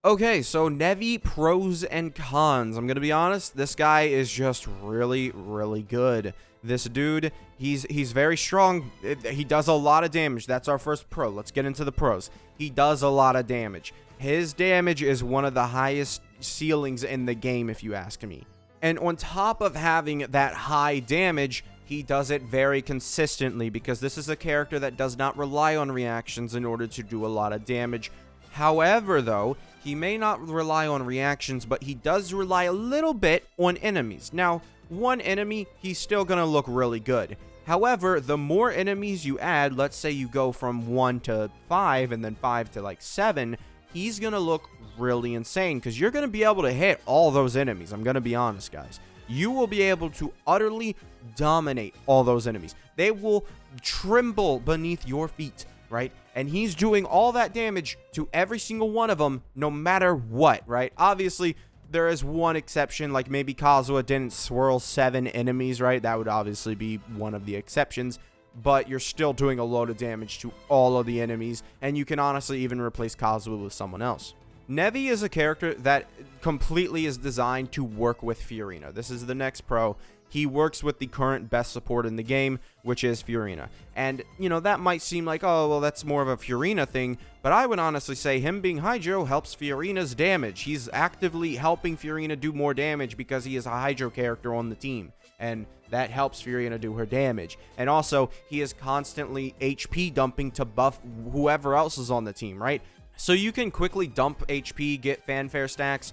Okay, so Nevi pros and cons. I'm gonna be honest, this guy is just really, really good. This dude, he's very strong. He does a lot of damage. That's our first pro. Let's get into the pros. He does a lot of damage. His damage is one of the highest ceilings in the game, if you ask me. And on top of having that high damage, he does it very consistently because this is a character that does not rely on reactions in order to do a lot of damage. However, though, he may not rely on reactions, but he does rely a little bit on enemies. Now, one enemy, he's still going to look really good. However, the more enemies you add, let's say you go from 1 to 5 and then 5 to like 7, he's going to look really insane because you're going to be able to hit all those enemies. I'm going to be honest, guys. You will be able to utterly dominate all those enemies. They will tremble beneath your feet, right? And he's doing all that damage to every single one of them, no matter what, right? Obviously, there is one exception, like maybe Kazuha didn't swirl 7 enemies, right? That would obviously be one of the exceptions, but you're still doing a load of damage to all of the enemies, and you can honestly even replace Kazuha with someone else. Nevi is a character that completely is designed to work with Fiorina. This is the next pro. He works with the current best support in the game, which is Fiorina. And, you know, that might seem like, oh, well, that's more of a Fiorina thing, but I would honestly say him being Hydro helps Fiorina's damage. He's actively helping Fiorina do more damage because he is a Hydro character on the team, and that helps Fiorina do her damage. And also, he is constantly HP dumping to buff whoever else is on the team, right? So you can quickly dump HP, get fanfare stacks.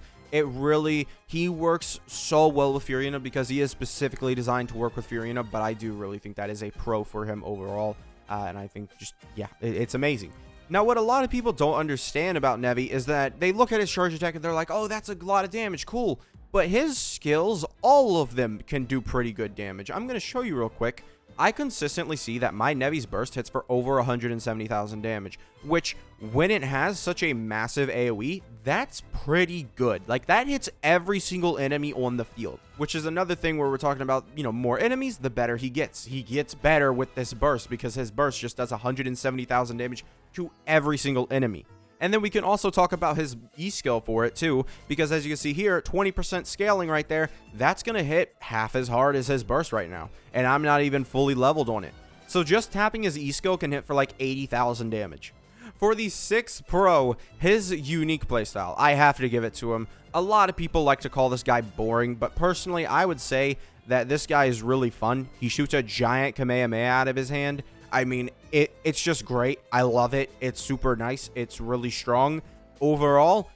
He works so well with Fiorina because he is specifically designed to work with Fiorina, but I do really think that is a pro for him overall, and I think just, yeah, it's amazing. Now, what a lot of people don't understand about Nevi is that they look at his charge attack and they're like, oh, that's a lot of damage, cool, but his skills, all of them can do pretty good damage. I'm going to show you real quick. I consistently see that my Nevi's burst hits for over 170,000 damage, which when it has such a massive AoE, that's pretty good. Like, that hits every single enemy on the field, which is another thing where we're talking about, you know, more enemies, the better he gets. He gets better with this burst because his burst just does 170,000 damage to every single enemy. And then we can also talk about his E skill for it too, because as you can see here, 20% scaling right there, that's going to hit half as hard as his burst right now. And I'm not even fully leveled on it. So just tapping his E skill can hit for like 80,000 damage. For the 6th Pro, his unique playstyle, I have to give it to him. A lot of people like to call this guy boring, but personally, I would say that this guy is really fun. He shoots a giant Kamehameha out of his hand. I mean, it's just great. I love it. It's super nice. It's really strong. Overall,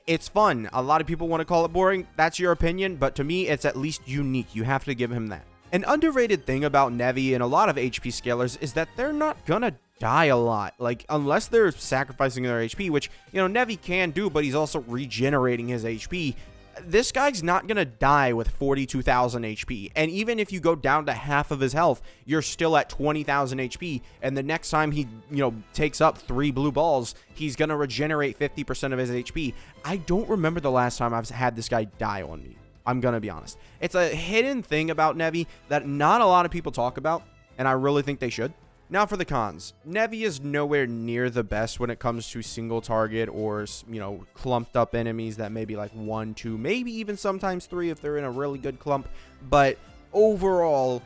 it's fun. A lot of people want to call it boring. That's your opinion, but to me, it's at least unique. You have to give him that. An underrated thing about Nevi and a lot of HP scalers is that they're not gonna die a lot. Like, unless they're sacrificing their HP, which, you know, Nevi can do, but he's also regenerating his HP. This guy's not going to die with 42,000 HP. And even if you go down to half of his health, you're still at 20,000 HP. And the next time he, you know, takes up 3 blue balls, he's going to regenerate 50% of his HP. I don't remember the last time I've had this guy die on me. I'm going to be honest. It's a hidden thing about Nevi that not a lot of people talk about, and I really think they should. Now for the cons. Nevi is nowhere near the best when it comes to single target or, you know, clumped up enemies that may be like 1, 2, maybe even sometimes 3 if they're in a really good clump. But overall,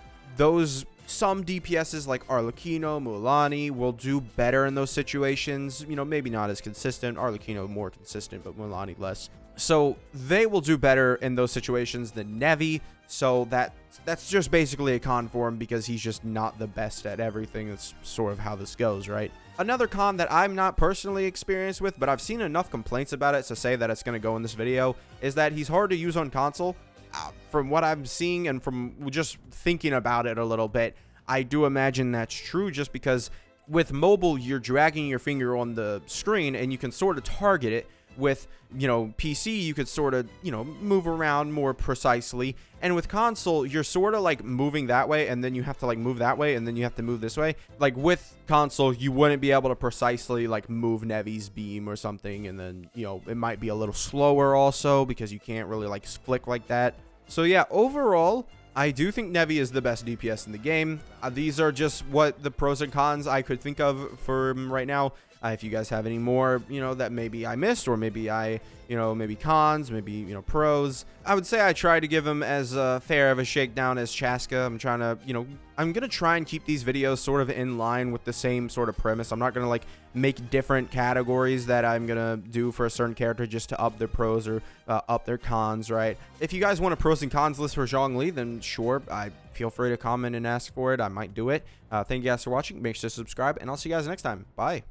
some DPSs like Arlecchino, Mulanni will do better in those situations. You know, maybe not as consistent. Arlecchino more consistent, but Mulanni less. So they will do better in those situations than Nevi. So that's just basically a con for him because he's just not the best at everything. That's sort of how this goes, right? Another con that I'm not personally experienced with, but I've seen enough complaints about it to say that it's going to go in this video, is that he's hard to use on console. From what I'm seeing and from just thinking about it a little bit, I do imagine that's true just because with mobile, you're dragging your finger on the screen and you can sort of target it. With, you know, PC, you could sort of, you know, move around more precisely. And with console, you're sort of like moving that way and then you have to like move that way and then you have to move this way. Like with console, you wouldn't be able to precisely like move Nevi's beam or something. And then, you know, it might be a little slower also because you can't really like flick like that. So yeah, overall, I do think Nevi is the best DPS in the game. These are just what the pros and cons I could think of for him right now. If you guys have any more, that maybe I missed, or maybe maybe cons, maybe, pros. I would say I try to give them as fair of a shakedown as Chaska. I'm trying to, I'm going to try and keep these videos sort of in line with the same sort of premise. I'm not going to like make different categories that I'm going to do for a certain character just to up their pros or up their cons, right? If you guys want a pros and cons list for Zhongli, then sure, I feel free to comment and ask for it. I might do it. Thank you guys for watching. Make sure to subscribe, and I'll see you guys next time. Bye.